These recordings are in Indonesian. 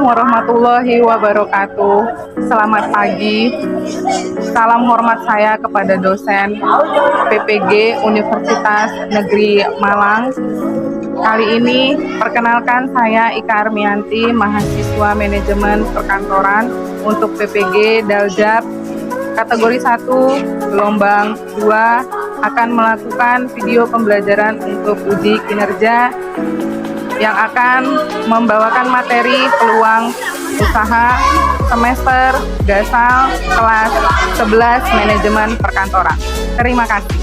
warahmatullahi wabarakatuh. Selamat pagi. Salam hormat saya kepada dosen PPG Universitas Negeri Malang. Kali ini perkenalkan saya Ika Armianti, mahasiswa manajemen perkantoran untuk PPG Daljab kategori 1 gelombang 2 akan melakukan video pembelajaran untuk uji kinerja yang akan membawakan materi peluang usaha semester dasar kelas 11 manajemen perkantoran. Terima kasih.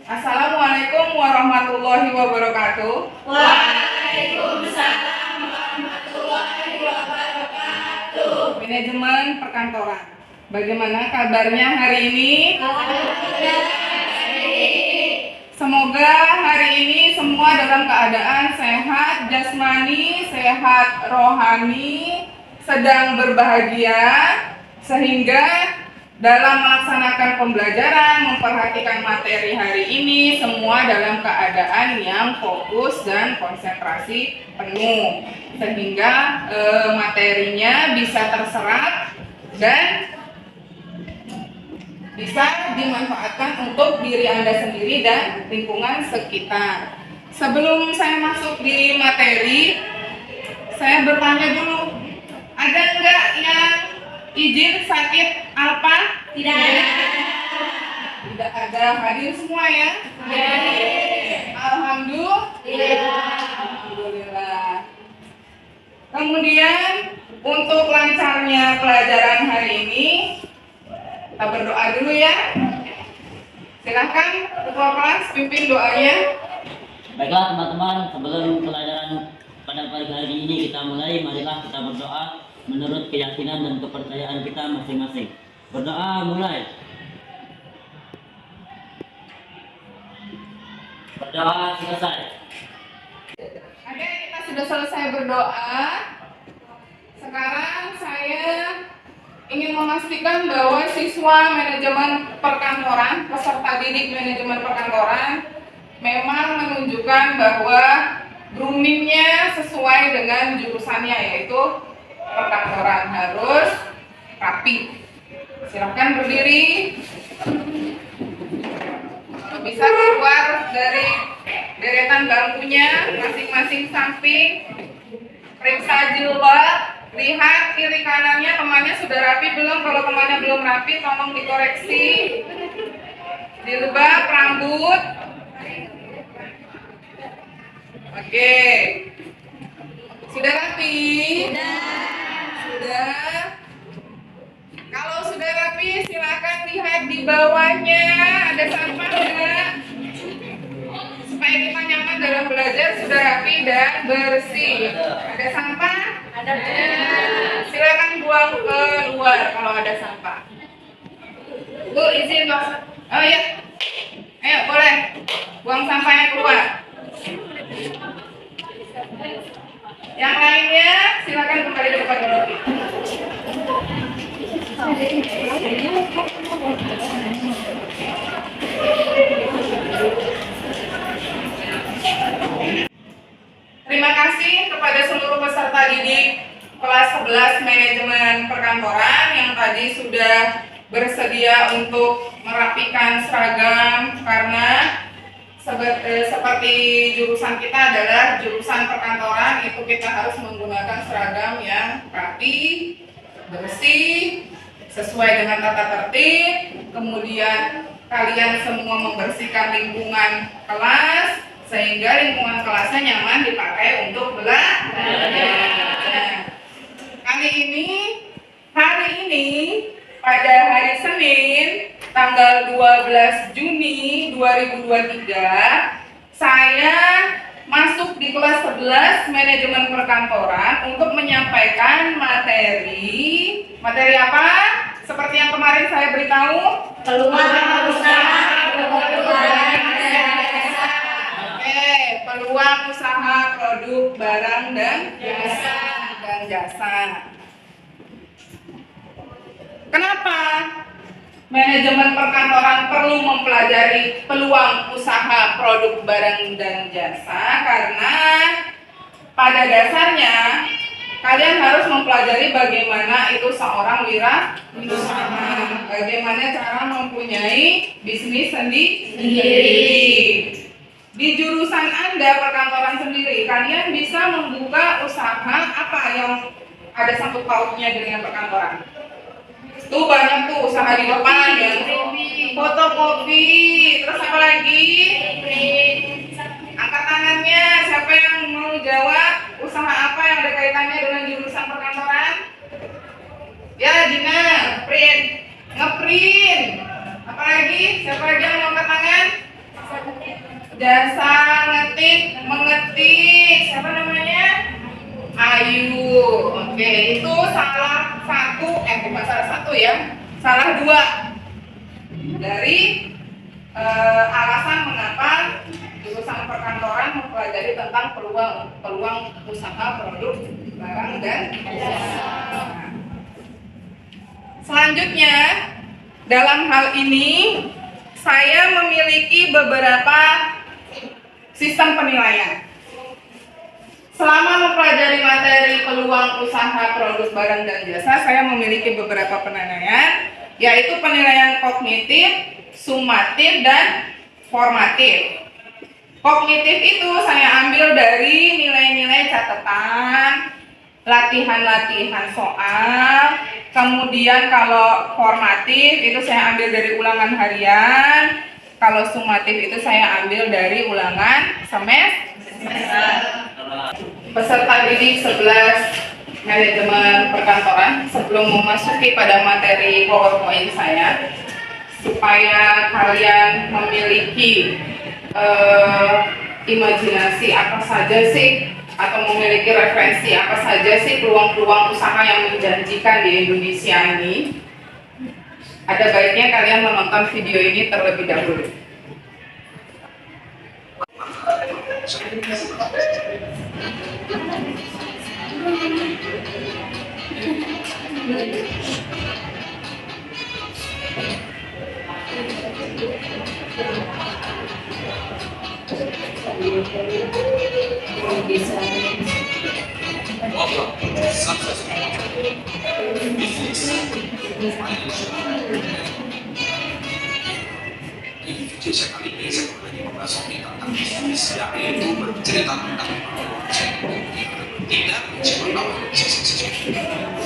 Assalamualaikum warahmatullahi wabarakatuh. Waalaikumsalam warahmatullahi wabarakatuh. Manajemen perkantoran. Bagaimana kabarnya hari ini? Semoga hari ini semua dalam keadaan sehat jasmani, sehat rohani, sedang berbahagia, sehingga dalam melaksanakan pembelajaran, memperhatikan materi hari ini, semua dalam keadaan yang fokus dan konsentrasi penuh, sehingga materinya bisa terserap dan bisa dimanfaatkan untuk diri Anda sendiri dan lingkungan sekitar. Sebelum saya masuk di materi, saya bertanya dulu, ada enggak yang izin sakit alpa? Tidak ada. Tidak ada. Hadir semua ya? Hadir. Alhamdulillah. Kemudian untuk lancarnya pelajaran hari ini, kita berdoa dulu ya. Silahkan ketua kelas pimpin doanya. Baiklah teman-teman, sebelum pelajaran pada pagi hari ini kita mulai, marilah kita berdoa menurut keyakinan dan kepercayaan kita masing-masing. Berdoa mulai. Berdoa selesai. Oke, kita sudah selesai berdoa. Sekarang saya ingin memastikan bahwa siswa manajemen perkantoran, peserta didik manajemen perkantoran memang menunjukkan bahwa groomingnya sesuai dengan jurusannya, yaitu perkantoran, harus rapi. Silahkan berdiri. Kalau bisa keluar dari deretan bangkunya masing-masing samping. Periksa jilbab. Lihat kiri kanannya, temannya sudah rapi belum? Kalau temannya belum rapi, tolong dikoreksi. Jilbab, rambut. Oke. Sudah rapi? Sudah. Kalau sudah rapi, silakan lihat di bawahnya ada sampah enggak? Supaya kita nyaman dalam belajar, sudah rapi dan bersih. Ada sampah? Ada. Silakan buang keluar kalau ada sampah. Bu, izin masuk. Oh iya. Ayo, boleh. Buang sampahnya keluar. Yang lainnya silakan kembali ke tempat duduk. Terima kasih kepada seluruh peserta didik kelas 11 manajemen perkantoran yang tadi sudah bersedia untuk merapikan seragam, karena seperti jurusan kita adalah jurusan perkantoran, itu kita harus menggunakan seragam yang rapi, bersih, sesuai dengan tata tertib. Kemudian kalian semua membersihkan lingkungan kelas sehingga lingkungan kelasnya nyaman dipakai untuk belajar. Hari ini pada hari Senin tanggal 12 Juni 2023, saya masuk di kelas 11 manajemen perkantoran untuk menyampaikan materi apa? Seperti yang kemarin saya beritahu, peluang usaha. Oke, peluang produk barang dan jasa. Kenapa manajemen perkantoran perlu mempelajari peluang usaha produk barang dan jasa? Karena pada dasarnya kalian harus mempelajari bagaimana itu seorang wirausaha, bagaimana cara mempunyai bisnis sendiri. Di jurusan Anda perkantoran sendiri, kalian bisa membuka usaha apa yang ada sangkut pautnya dengan perkantoran. Tuh banyak tuh usaha di depan ya, fotokopi, terus apa lagi? Angkat tangannya, siapa yang mau jawab? Usaha apa yang ada kaitannya dengan jurusan perkantoran? Ya, Dina, ngeprint. Apa lagi? Siapa lagi yang mau angkat tangan? Jasa, mengetik. Siapa namanya? Ayu. Oke, itu salah satu ya. Salah dua dari alasan mengapa jurusan perkantoran mempelajari tentang peluang usaha produk barang dan jasa. Selanjutnya, dalam hal ini saya memiliki beberapa sistem penilaian. Selama mempelajari materi peluang usaha produk barang dan jasa, saya memiliki beberapa penilaian, yaitu penilaian kognitif, sumatif, dan formatif. Kognitif itu saya ambil dari nilai-nilai catatan, latihan-latihan soal. Kemudian kalau formatif itu saya ambil dari ulangan harian. Kalau sumatif itu saya ambil dari ulangan semester. Peserta didik 11 manajemen perkantoran, sebelum memasuki pada materi PowerPoint saya, supaya kalian memiliki imajinasi apa saja sih, atau memiliki referensi apa saja sih peluang-peluang usaha yang menjanjikan di Indonesia ini, ada baiknya kalian menonton video ini terlebih dahulu. Di video kali ini saya kembali membahas tentang bisnis, yaitu bercerita tentang tidak menciptakan bisnis.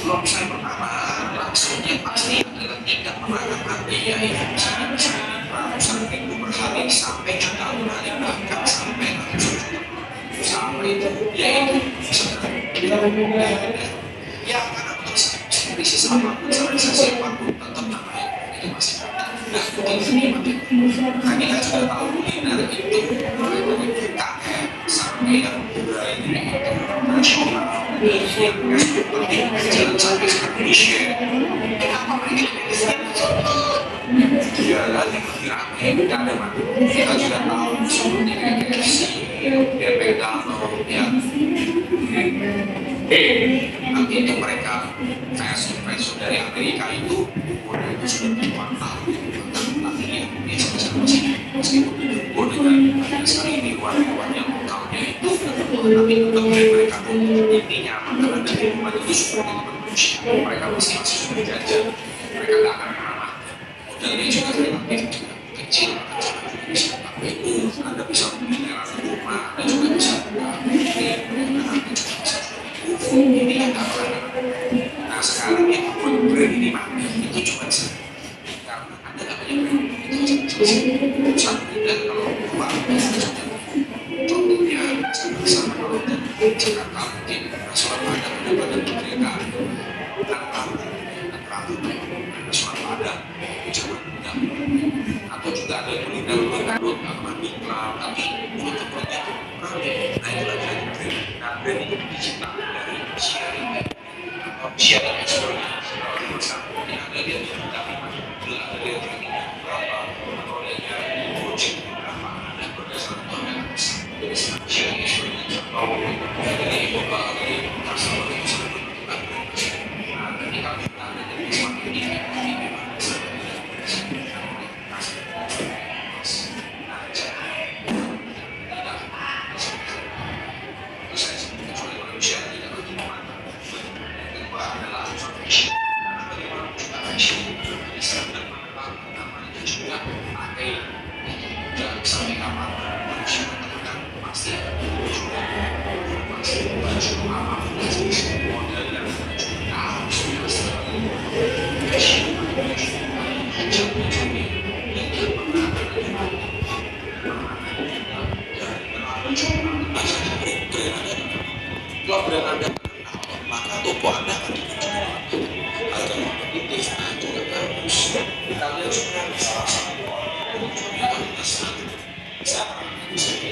Lomsan pertama langsungnya pasti adalah tidak menanamkan biaya investasi ratusan ribu per hari sampai jutaan hari, bahkan sampai ratusan juta. Usaha itu yaitu ya karena bisnis apapun, organisasi apapun tetap namanya itu masih nah, kita juga tahu kuliner itu mulai dari UKM sampai yang budaya itu nasional, yang jalan sampai Indonesia. Kenapa mereka jualan yang lebih ramai? Karena kita juga tahu seperti KFC, McDonald's, ya. Nanti itu mereka fast food dari Amerika itu umurnya itu sudah puluhan tahun. Meskipun dengan banyak sekali ini hewan-hewannya lokalnya itu, tapi tetap mereka intinya makanan dan minuman itu sudah manusia. Mereka masih sudah jajan, mereka nggak akan pernah. Modalnya juga relatif kecil, bisa KPU, Anda bisa membeli rumah, Anda juga bisa ini yang nggak pernah. Nah sekarang yang membuat brand ini mati itu cuma satu, karena Anda nggak punya brand. Dan kalau keluar contohnya sama kalau di Jakarta mungkin restoran Padang ada Padang Merdeka, restoran Padang di Jawa Tengah, atau juga ada kuliner Garut, Miklam, tapi foto-fotonya ramai. Nah itu lagi brand. Nah brand itu diciptakan dari sharing atau sharing experience. Yang ada dia tidak ada dia sampai kapan manusia menemukan pasti akan juga pasti baju apapun jenis model yang harus biasa kalau brand Anda maka toko Anda akan dijual harga kompetitif dan juga bagus. Kita lihat juga salah satu kualitas bisa juga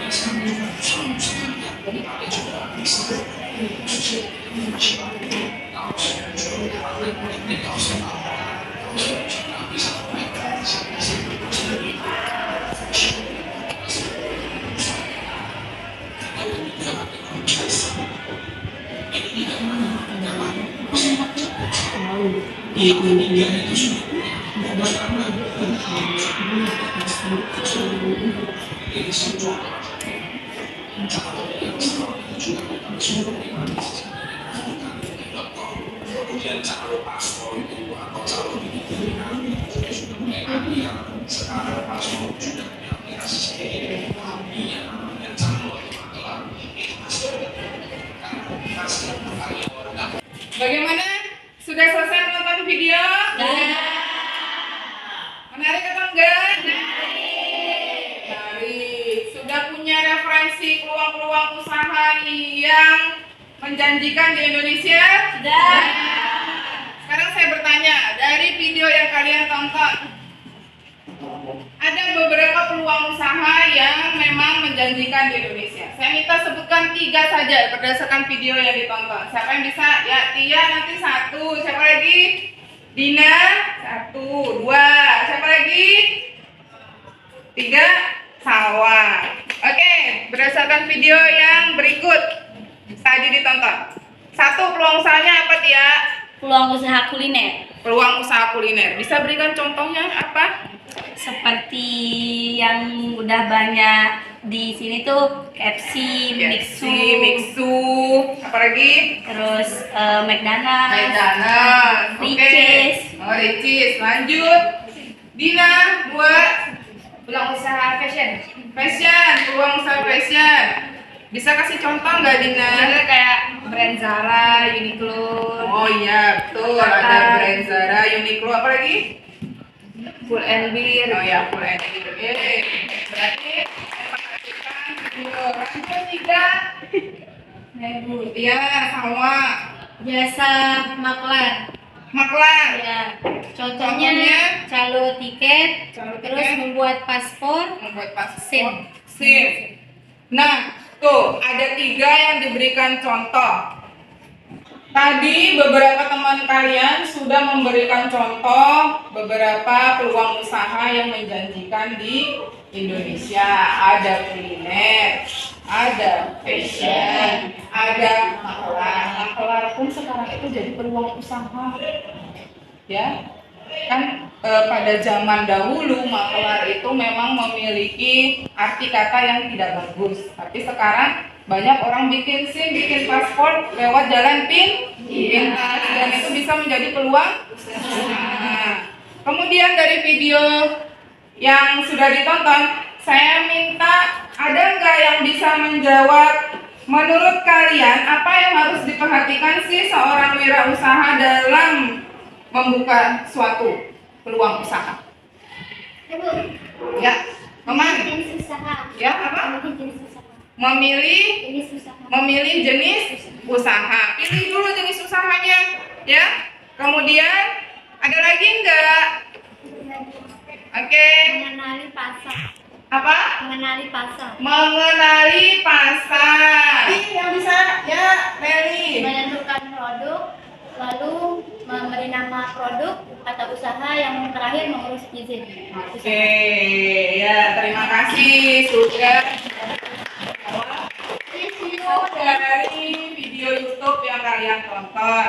yang sampai dan bisa banyak sekali yang ada juga bisa kemudian calon paspor itu atau calon ini sekarang paspor sudah punya aplikasi sendiri yang namanya calon adalah itu Bagaimana? Sudah selesai menonton video? Menarik atau enggak? Menarik. Sudah punya referensi peluang-peluang usaha yang menjanjikan di Indonesia? Sudah. Sekarang saya bertanya, dari video yang kalian tonton, ada beberapa peluang usaha yang memang menjanjikan di Indonesia. Saya minta sebutkan 3 saja berdasarkan video yang ditonton. Siapa yang bisa? Ya, Tia nanti 1. Siapa lagi? Dina 1, 2. Siapa lagi? 3. Salwa. Oke, berdasarkan video yang berikut tadi ditonton. 1 peluang usahanya apa, Tia? Peluang usaha kuliner. Peluang usaha kuliner. Bisa berikan contohnya apa? Seperti yang udah banyak di sini tuh KFC, Mixu, apa lagi? terus McDonald's, Ricis. Oh, Ricis. Lanjut. Dina 2. peluang usaha fashion. Peluang usaha fashion. Bisa kasih contoh nggak, Dina? Misalnya kayak brand Zara, Uniqlo. Oh iya, betul. Ada brand Zara, Uniqlo, apa lagi? Full and Beer. Oh ya, Full and Beer. Berarti perhatikan video. Lanjut 3. Iya, sama. Jasa maklar. Maklar. Ya, Contohnya? contohnya calo tiket, Calo terus tiket. membuat paspor, Membuat paspor. SIM. Nah, tuh ada 3 yang diberikan contoh. Tadi beberapa teman kalian sudah memberikan contoh beberapa peluang usaha yang menjanjikan di Indonesia. Ada kuliner, ada fashion, ada maklar. Maklar pun sekarang itu jadi peluang usaha. Ya, kan pada zaman dahulu maklar itu memang memiliki arti kata yang tidak bagus. Tapi sekarang banyak orang bikin SIM, bikin paspor lewat jalan pintas, dan itu bisa menjadi peluang usaha. Kemudian dari video yang sudah ditonton, saya minta ada nggak yang bisa menjawab, menurut kalian apa yang harus diperhatikan sih seorang wirausaha dalam membuka suatu peluang usaha? Ya, teman. Ya, apa? Memilih jenis usaha. Pilih dulu jenis usahanya, ya. Kemudian ada lagi enggak? Oke. Mengenali pasar. Apa? Mengenali pasar. Mengenali pasar. Ini yang bisa, ya, Meli. Menentukan produk, lalu memberi nama produk atau usaha, yang terakhir mengurus izin. Oke, ya, terima kasih sudah dari video YouTube yang kalian tonton.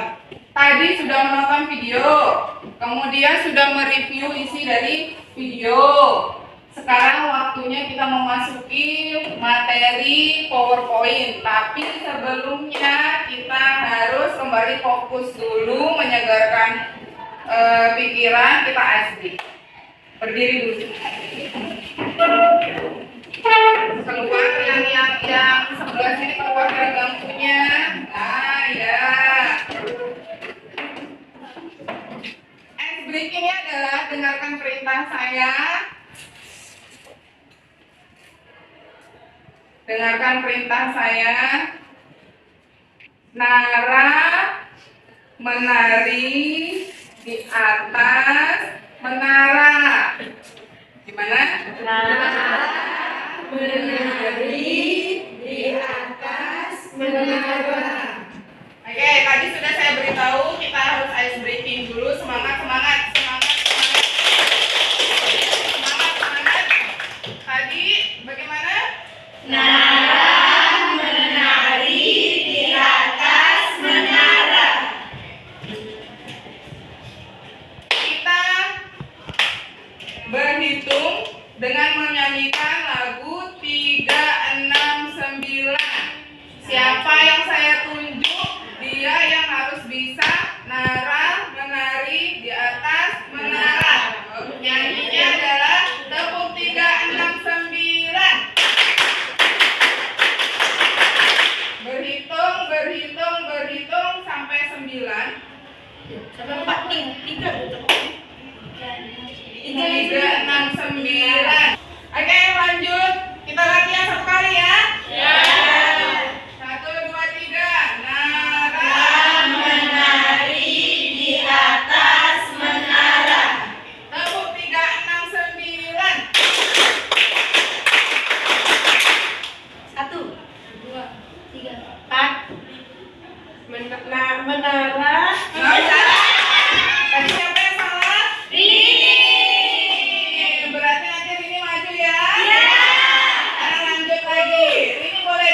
Tadi sudah menonton video, kemudian sudah mereview isi dari video. Sekarang waktunya kita memasuki materi PowerPoint. Tapi sebelumnya kita harus kembali fokus dulu menjaga menenangkan pikiran, kita ice. Berdiri dulu. Keluar yang sebelah sini, keluar dari bangkunya. Nah, ya. Ice breakingnya adalah dengarkan perintah saya. Dengarkan perintah saya. Nara menari di atas menara. Gimana? Nara menari di atas menara. Oke, tadi sudah saya beritahu kita harus ice breaking dulu. Semangat. Tadi bagaimana? Nara menari di atas menara. Kita berhitung dengan menyanyikan lagu 369. Siapa yang saya tunjuk, dia yang harus bisa nara menari di atas menara. Nyanyinya adalah tepuk 369. Berhitung sampai 9. Sampai 4 3 369. Oke, lanjut. Kita latihan satu kali ya. Ya. 1, 2, 3. Nara menari di atas menara. tepuk 369. 1 2 3 4. Nggak Menara. usah. Tadi siapa yang salah? Rini. Berarti nanti Rini maju ya. Iya. Sekarang lanjut lagi. Rini boleh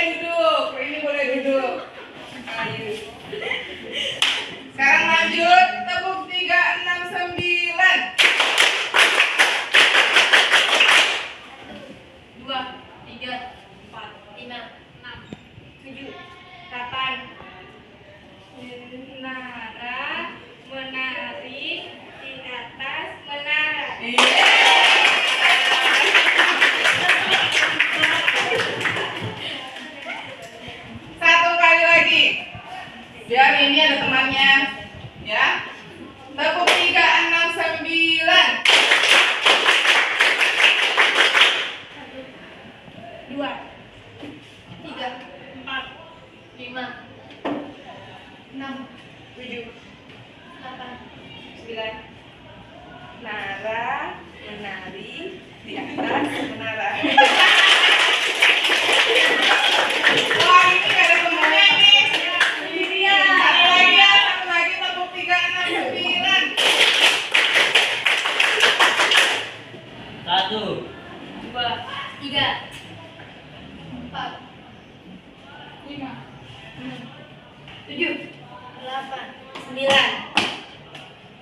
duduk. Ayo. Sekarang lanjut. Tepuk 369. 2 3 4 5 6 7 8. Nara menari di atas menara. Satu kali lagi. Biar ini ada temannya. Ya. Tepuk 369. 2 3 4 5 6 7 8 9. Nara menari di atas menara. Wah, ini gak ada temennya nih. Ini dia. Satu lagi tepuk 369. 1, 2 3 4 5 6 7 8 9.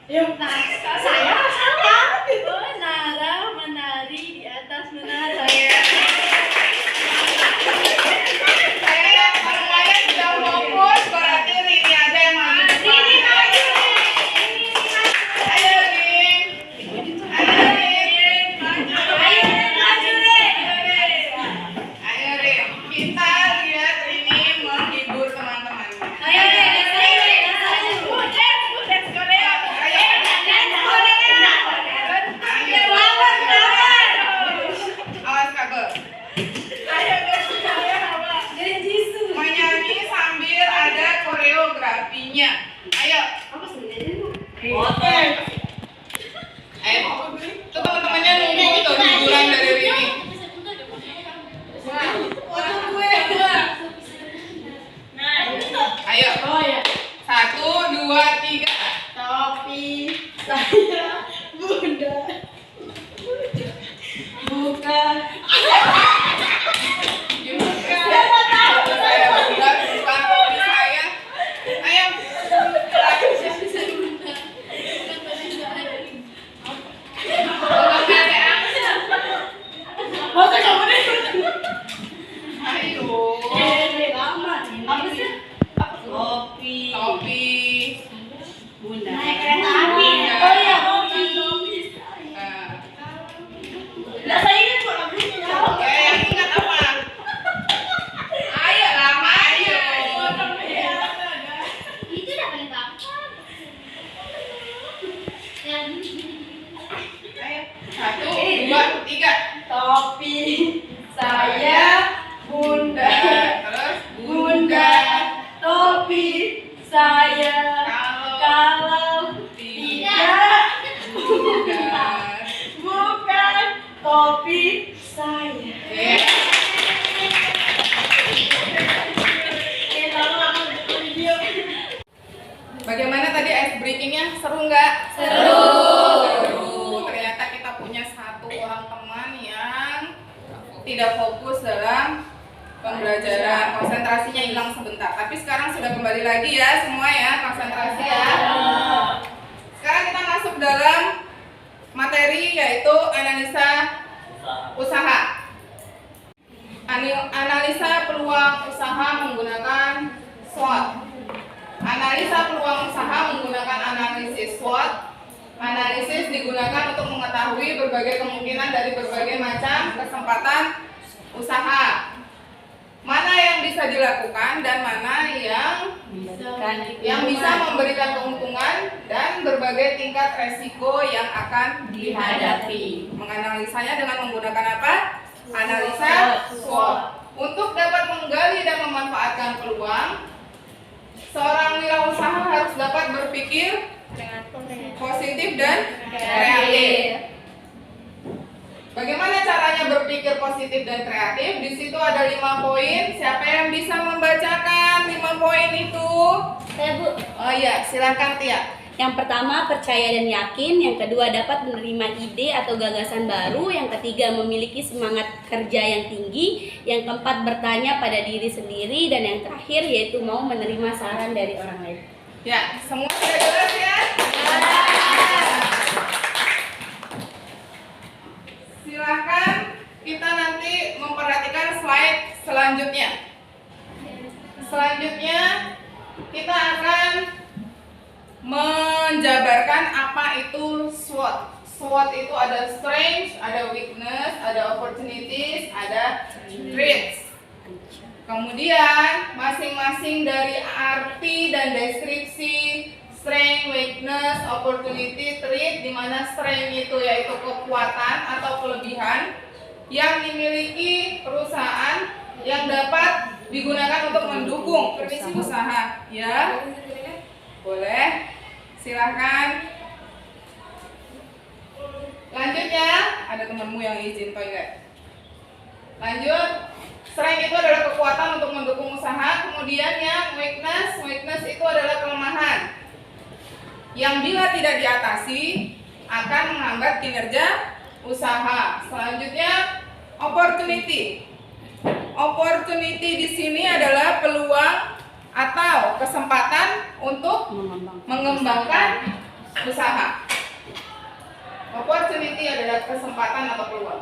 Yuk. Nah, saya salah. Oh, Nara menari di atas menara. Saya kalau kalian sudah fokus, berarti Rini aja yang maju. Rini maju. Ayo Rin. Ayo Rin. Kita lihat Rini menghibur teman-temannya. Ayo, Awas kabel. Menyanyi sambil ada koreografinya. Ayo. Ayo. Tuh teman-temannya nunggu tuh hiburan dari Rini. Ayo. 1, 2, 3. Topi saya bunda bukan Saya. Ayo. Topi Topi. bunda naik kereta 2, 3. Topi saya bunda. Terus Bunda, topi saya kalau kalau tidak bukan topi saya. Ya. Bagaimana tadi ice breakingnya? Seru nggak? Seru. Ternyata kita punya satu orang teman yang tidak fokus dalam pembelajaran, konsentrasinya hilang sebentar. Tapi sekarang sudah kembali lagi ya semua ya, konsentrasi ya. Sekarang kita masuk dalam materi yaitu analisa usaha. Analisa peluang usaha menggunakan SWOT. Analisa peluang usaha menggunakan analisis SWOT. Analisis digunakan untuk mengetahui berbagai kemungkinan dari berbagai macam kesempatan usaha. Mana yang bisa dilakukan dan mana yang bisa memberikan keuntungan dan berbagai tingkat resiko yang akan dihadapi. Menganalisanya dengan menggunakan apa? Analisa SWOT. Untuk dapat menggali dan memanfaatkan peluang, seorang wirausaha harus dapat berpikir positif dan kreatif. Bagaimana caranya berpikir positif dan kreatif? Di situ ada 5 poin. Siapa yang bisa membacakan 5 poin itu? Saya, Bu. Oh iya, silakan Tia. Yang pertama, percaya dan yakin. Yang kedua, dapat menerima ide atau gagasan baru. Yang ketiga, memiliki semangat kerja yang tinggi. Yang keempat, bertanya pada diri sendiri. Dan yang terakhir, yaitu mau menerima saran dari orang lain. Ya, semua sudah jelas ya? Silakan kita nanti memperhatikan slide selanjutnya. Selanjutnya, kita akan menjabarkan apa itu SWOT. SWOT itu ada strength, ada weakness, ada opportunities, ada threats. Kemudian masing-masing dari arti dan deskripsi strength, weakness, opportunity, threat, di mana strength itu yaitu kekuatan atau kelebihan yang dimiliki perusahaan yang dapat digunakan untuk mendukung permisi usaha, ya. Boleh. Silahkan. Lanjutnya, ada temanmu yang izin toilet. Lanjut. Strength itu adalah kekuatan untuk mendukung usaha. Kemudian yang weakness itu adalah kelemahan yang bila tidak diatasi akan menghambat kinerja usaha. Selanjutnya, opportunity. Opportunity di sini adalah peluang atau kesempatan untuk mengembangkan usaha. Opportunity adalah kesempatan atau peluang.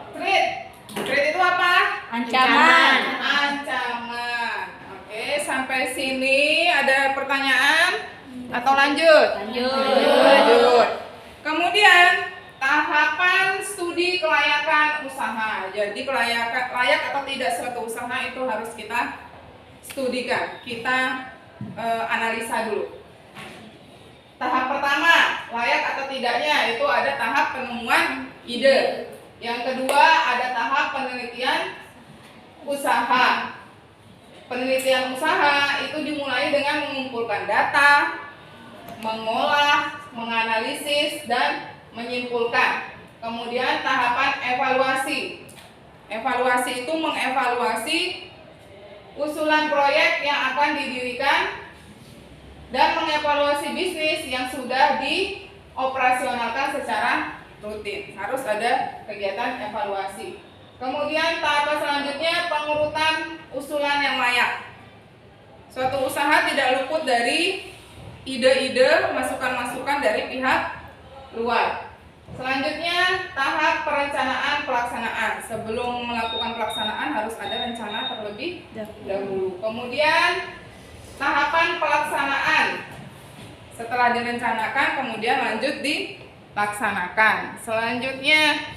Threat itu apa? Ancaman. Ancaman. Oke, sampai sini ada pertanyaan atau lanjut? Lanjut. Kemudian tahapan studi kelayakan usaha. Jadi layak atau tidak suatu usaha itu harus kita studikan. Kita analisa dulu. Tahap pertama, layak atau tidaknya itu ada tahap penemuan ide. Yang kedua ada tahap penelitian usaha. Penelitian usaha itu dimulai dengan mengumpulkan data, mengolah, menganalisis, dan menyimpulkan. Kemudian tahapan evaluasi. Evaluasi itu mengevaluasi usulan proyek yang akan didirikan dan mengevaluasi bisnis yang sudah dioperasionalkan secara rutin. Harus ada kegiatan evaluasi. Kemudian tahap selanjutnya pengurutan usulan yang layak. Suatu usaha tidak luput dari ide-ide, masukan-masukan dari pihak luar. Selanjutnya tahap perencanaan pelaksanaan. Sebelum melakukan pelaksanaan harus ada rencana terlebih dahulu. Kemudian tahapan pelaksanaan. Setelah direncanakan kemudian lanjut dilaksanakan. Selanjutnya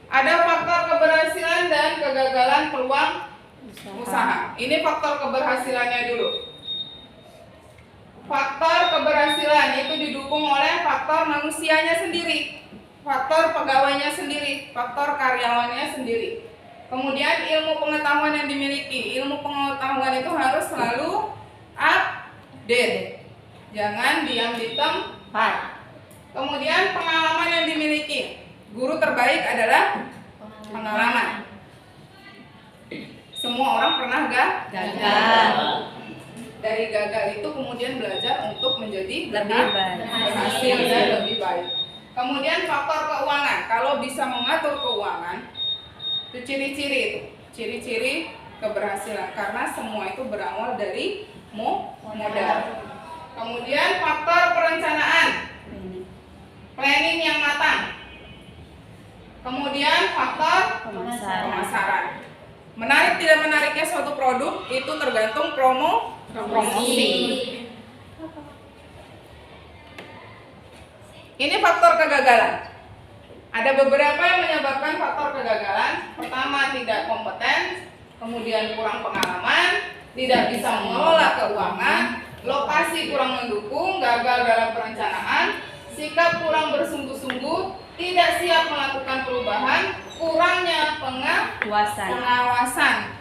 ada faktor keberhasilan dan kegagalan peluang usaha. Ini faktor keberhasilannya dulu. Faktor keberhasilan itu didukung oleh faktor manusianya sendiri. faktor pegawainya sendiri, faktor karyawannya sendiri. Kemudian ilmu pengetahuan yang dimiliki. Ilmu pengetahuan itu harus selalu update. Jangan diam di tempat. Kemudian pengalaman yang dimiliki. Guru terbaik adalah pengalaman. Semua orang pernah gagal. Dari gagal itu kemudian belajar untuk menjadi berhasil dan lebih baik. Kemudian faktor keuangan. Kalau bisa mengatur keuangan, itu ciri-ciri keberhasilan, karena semua itu berawal dari modal. Kemudian faktor perencanaan, planning yang matang. Kemudian faktor pemasaran. Menarik tidak menariknya suatu produk itu tergantung promosi. Ini faktor kegagalan. Ada beberapa yang menyebabkan faktor kegagalan. Pertama, tidak kompeten, kemudian kurang pengalaman, tidak bisa mengelola keuangan, lokasi kurang mendukung, gagal dalam perencanaan, sikap kurang bersungguh-sungguh, tidak siap melakukan perubahan, kurangnya pengawasan.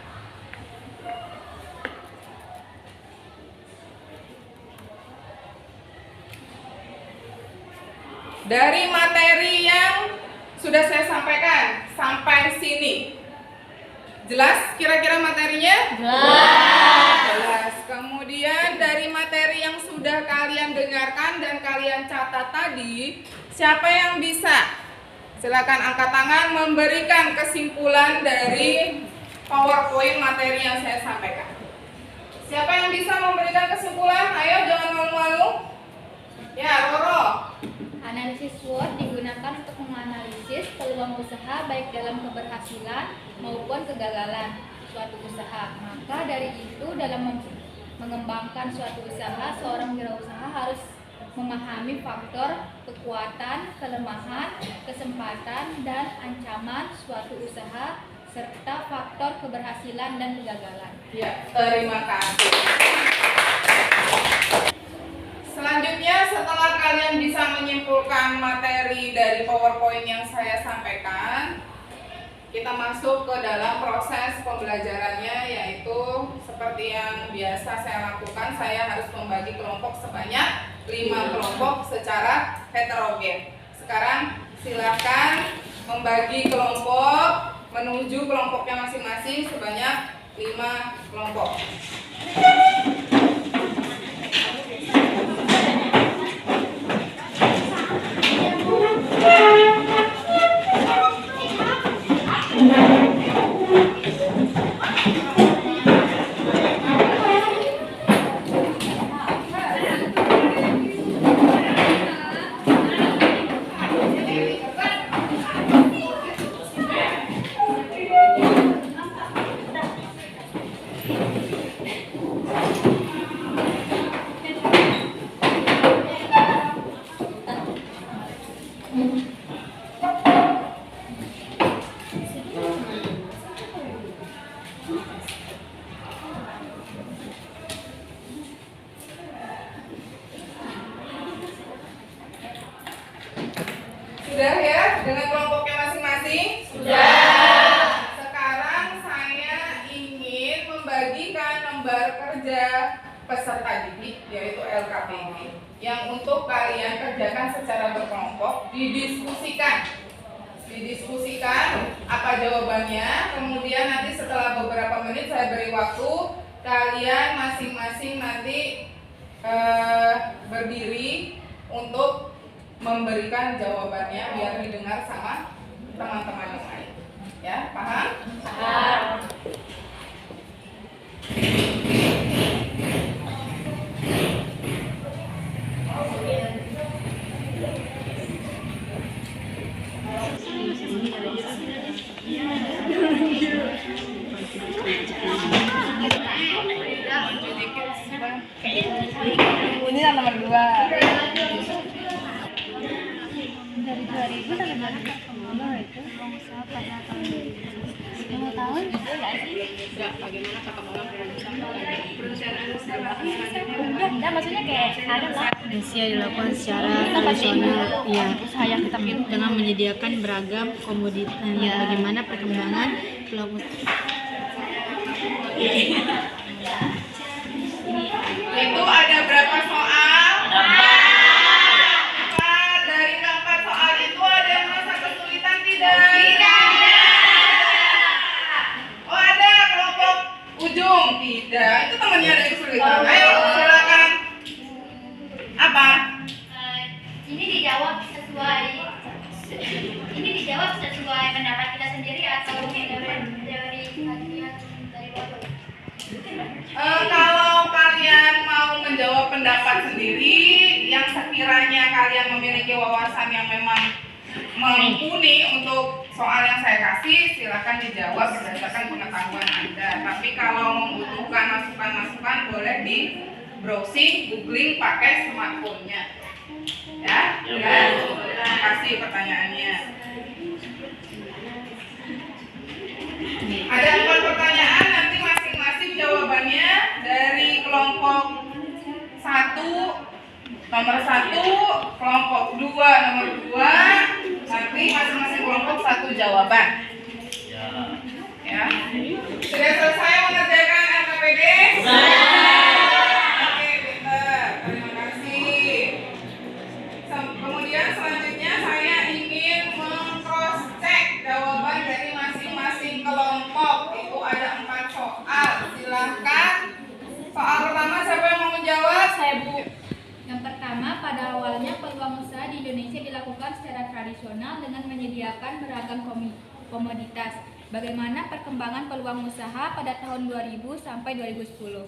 Dari materi yang sudah saya sampaikan sampai sini, jelas kira-kira materinya? Jelas. Kemudian dari materi yang sudah kalian dengarkan dan kalian catat tadi, siapa yang bisa? Silakan angkat tangan memberikan kesimpulan dari PowerPoint materi yang saya sampaikan. Siapa yang bisa memberikan kesimpulan? Ayo, jangan malu-malu. Ya, Roro. Analisis SWOT digunakan untuk menganalisis peluang usaha baik dalam keberhasilan maupun kegagalan suatu usaha. Maka dari itu dalam mengembangkan suatu usaha, seorang wirausaha harus memahami faktor kekuatan, kelemahan, kesempatan, dan ancaman suatu usaha serta faktor keberhasilan dan kegagalan. Ya, terima kasih. Selanjutnya, setelah kalian bisa menyimpulkan materi dari PowerPoint yang saya sampaikan, kita masuk ke dalam proses pembelajarannya, yaitu seperti yang biasa saya lakukan, saya harus membagi kelompok sebanyak 5 kelompok secara heterogen. Sekarang silakan membagi kelompok menuju kelompoknya masing-masing sebanyak 5 kelompok. Sudah ya, dengan kelompoknya masing-masing? Sudah. Sekarang saya ingin membagikan lembar kerja peserta didik, yaitu LKPD, yang untuk kalian kerjakan secara berkelompok, didiskusikan apa jawabannya. Kemudian nanti setelah beberapa menit saya beri waktu, kalian masing-masing nanti berdiri untuk memberikan jawabannya biar didengar sama teman-teman yang lain. Ya, paham? Paham. Ini nomor 2. Dari 2000 sampai 2000. peluang usaha pada tahun 2000. Mau tahu juga nggak sih? Bagaimana perkembangan perusahaan Udah, maksudnya kayak ada lah. Indonesia dilakukan secara tradisional, ya, Usaha yang kita pilih. dengan menyediakan beragam komoditas. Bagaimana perkembangan peluang usaha? Itu ada berapa soal? Dari keempat soal itu ada yang merasa kesulitan tidak? Oh ada kelompok ujung tidak. Itu temannya ada yang kesulitan. Ayo silakan. Apa? Ini dijawab sesuai pendapat kita sendiri atau dari Kalau kalian mau menjawab pendapat sendiri yang sekiranya kalian memiliki wawasan yang memang mumpuni untuk soal yang saya kasih, silakan dijawab berdasarkan pengetahuan Anda. Tapi kalau membutuhkan masukan-masukan boleh di browsing, googling pakai smartphone-nya. Ya? Terima kasih pertanyaannya. Ada 4 pertanyaan, nanti masing-masing jawabannya dari kelompok 1 nomor 1, kelompok 2 nomor 2, nanti masing-masing kelompok 1 jawaban. Ya. Sudah selesai mengerjakan LKPD? Oke, pinter. Terima kasih. Kemudian selanjutnya saya ingin meng-cross check jawaban dari masing-masing kelompok. Itu ada 4 soal. Silahkan. Soal pertama siapa yang mau menjawab? Saya Bu. Yang pertama, pada awalnya peluang usaha di Indonesia dilakukan secara tradisional dengan menyediakan beragam komoditas. Bagaimana perkembangan peluang usaha pada tahun 2000 sampai 2010?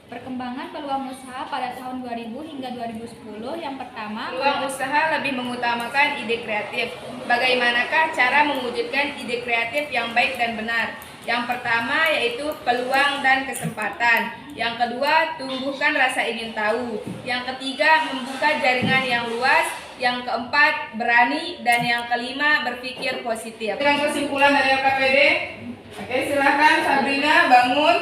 Perkembangan peluang usaha pada tahun 2000 hingga 2010, yang pertama, Peluang usaha lebih mengutamakan ide kreatif. Bagaimanakah cara mewujudkan ide kreatif yang baik dan benar? Yang pertama yaitu peluang dan kesempatan. Yang kedua, tumbuhkan rasa ingin tahu. Yang ketiga, membuka jaringan yang luas. Yang keempat, berani. Dan yang kelima, berpikir positif. Dengan kesimpulan dari LKPD. Oke, silakan Sabrina bangun.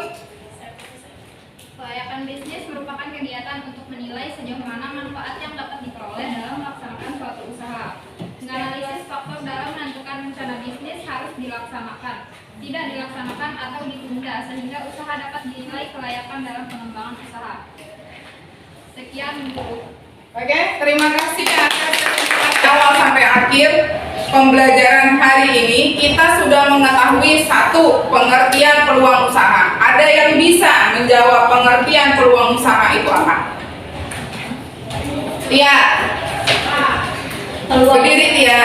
kelayakan bisnis merupakan kegiatan untuk menilai sejauh mana manfaat yang dapat diperoleh dalam melaksanakan suatu usaha. Menganalisis faktor dalam menentukan rencana bisnis harus dilaksanakan, tidak dilaksanakan atau ditunda sehingga usaha dapat dinilai kelayakan dalam pengembangan usaha. Sekian Bu. Oke, terima kasih atas awal sampai akhir pembelajaran hari ini. Kita sudah mengetahui satu, pengertian peluang usaha. Ada yang bisa menjawab pengertian peluang usaha itu apa? Iya. Berdiri Tia.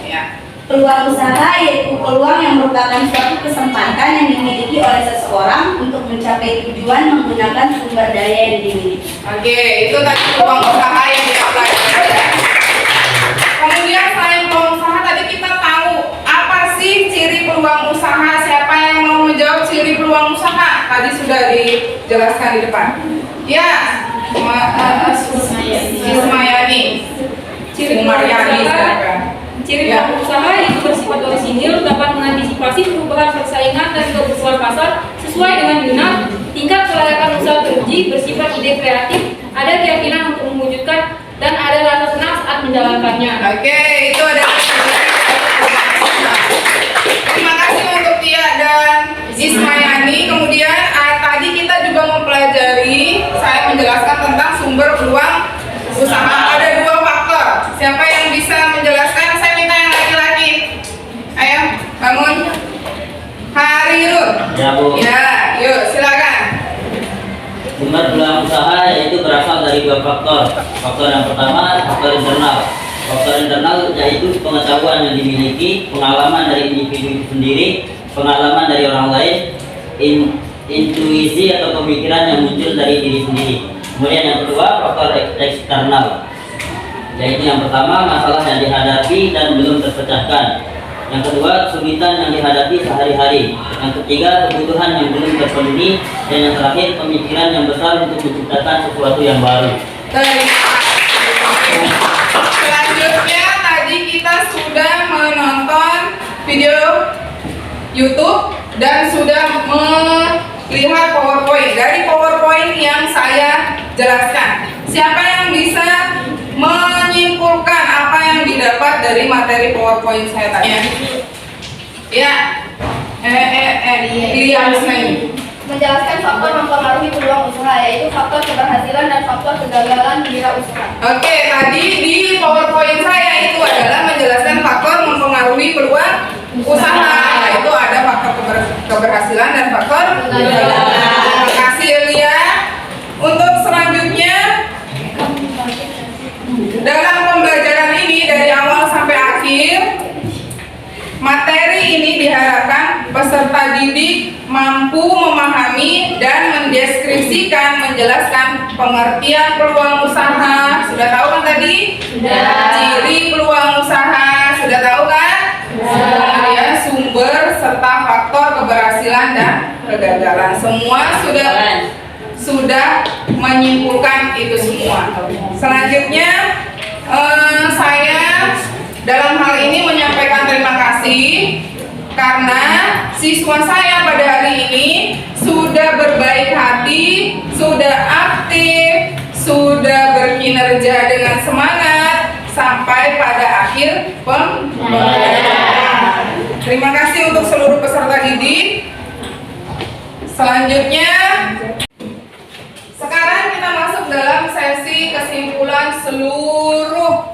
Ya. Peluang usaha yaitu peluang yang merupakan suatu kesempatan yang dimiliki oleh seseorang untuk mencapai tujuan menggunakan sumber daya yang dimiliki. Oke, itu tadi peluang usaha yang kita pelajari. Kemudian selain peluang usaha tadi kita tahu apa sih ciri peluang usaha? Siapa yang mau menjawab ciri peluang usaha? Tadi sudah dijelaskan di depan. Ya, Ismayani. Ciri Maryani, silakan. Ciri Ya. pelaku usaha itu bersifat orisinil, dapat mengantisipasi perubahan persaingan dan kebutuhan pasar sesuai dengan minat. Tingkat kelayakan usaha teruji, bersifat ide kreatif, ada keyakinan untuk mewujudkan, dan ada rasa senang saat menjalankannya. Oke, itu ada. Terima kasih untuk Tia dan Ismayani. Kemudian tadi kita juga mempelajari, saya menjelaskan tentang sumber peluang usaha. Ada 2 faktor. Siapa yang bisa menjelaskan? Saya minta yang laki-laki. Ayo, bangun. Harirun. Ya Bu. Ya, yuk silakan. Sumber peluang usaha yaitu berasal dari 2 faktor. Faktor yang pertama, faktor internal. Faktor internal yaitu pengetahuan yang dimiliki, pengalaman dari individu itu sendiri, pengalaman dari orang lain, intuisi atau pemikiran yang muncul dari diri sendiri. Kemudian yang kedua, faktor eksternal. Yaitu yang pertama, masalah yang dihadapi dan belum terpecahkan. Yang kedua, kesulitan yang dihadapi sehari-hari. Yang ketiga, kebutuhan yang belum terpenuhi. Dan yang terakhir, pemikiran yang besar untuk menciptakan sesuatu yang baru. Selanjutnya tadi kita sudah menonton video YouTube dan sudah melihat PowerPoint. Dari PowerPoint yang saya jelaskan, siapa yang bisa menyimpulkan apa yang didapat dari materi PowerPoint saya tanya? Ya, Liam Snei. Menjelaskan faktor mempengaruhi peluang usaha, yaitu faktor keberhasilan dan faktor kegagalan wirausaha. Oke, tadi di PowerPoint saya itu adalah menjelaskan faktor mempengaruhi peluang usaha, yaitu ada faktor keberhasilan dan faktor kegagalan. Terima kasih Elia. Untuk selanjutnya, dalam pembelajaran ini dari awal sampai akhir, materi ini diharapkan peserta didik mampu memahami dan mendeskripsikan, menjelaskan pengertian peluang usaha. Sudah tahu kan tadi? Sudah. Ciri peluang usaha, sudah tahu kan? Kemudian sumber serta faktor keberhasilan dan kegagalan. Semua sudah menyimpulkan itu semua. Selanjutnya saya dalam hal ini menyampaikan terima kasih karena siswa saya pada hari ini sudah berbaik hati, sudah aktif, sudah berkinerja dengan semangat sampai pada akhir pembelajaran. Terima kasih untuk seluruh peserta didik. Selanjutnya, sekarang kita masuk dalam sesi kesimpulan seluruh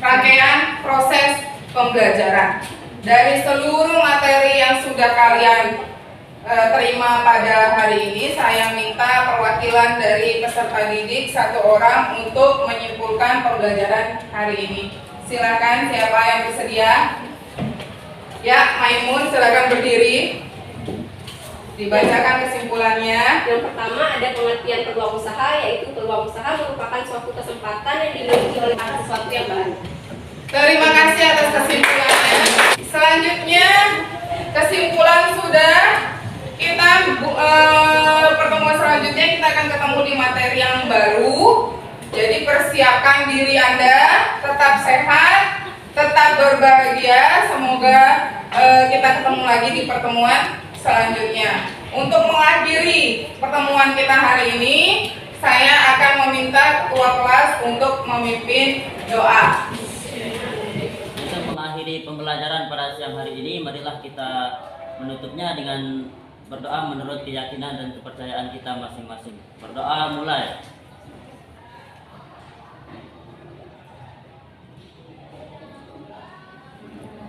rangkaian proses pembelajaran. Dari seluruh materi yang sudah kalian terima pada hari ini, saya minta perwakilan dari peserta didik satu orang untuk menyimpulkan pembelajaran hari ini. Silakan, siapa yang bersedia? Ya, Maimun, silakan berdiri. Dibacakan kesimpulannya. Yang pertama ada pengertian peluang usaha, yaitu peluang usaha merupakan suatu kesempatan yang dimiliki oleh sesuatu yang baru. Terima kasih atas kesimpulannya. Selanjutnya, kesimpulan sudah. Kita pertemuan selanjutnya kita akan ketemu di materi yang baru. Jadi persiapkan diri Anda, tetap sehat, tetap berbahagia. Semoga kita ketemu lagi di pertemuan selanjutnya. Untuk mengakhiri pertemuan kita hari ini, saya akan meminta ketua kelas untuk memimpin doa. Untuk mengakhiri pembelajaran pada siang hari ini, marilah kita menutupnya dengan berdoa menurut keyakinan dan kepercayaan kita masing-masing. Berdoa mulai.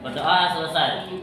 Berdoa selesai.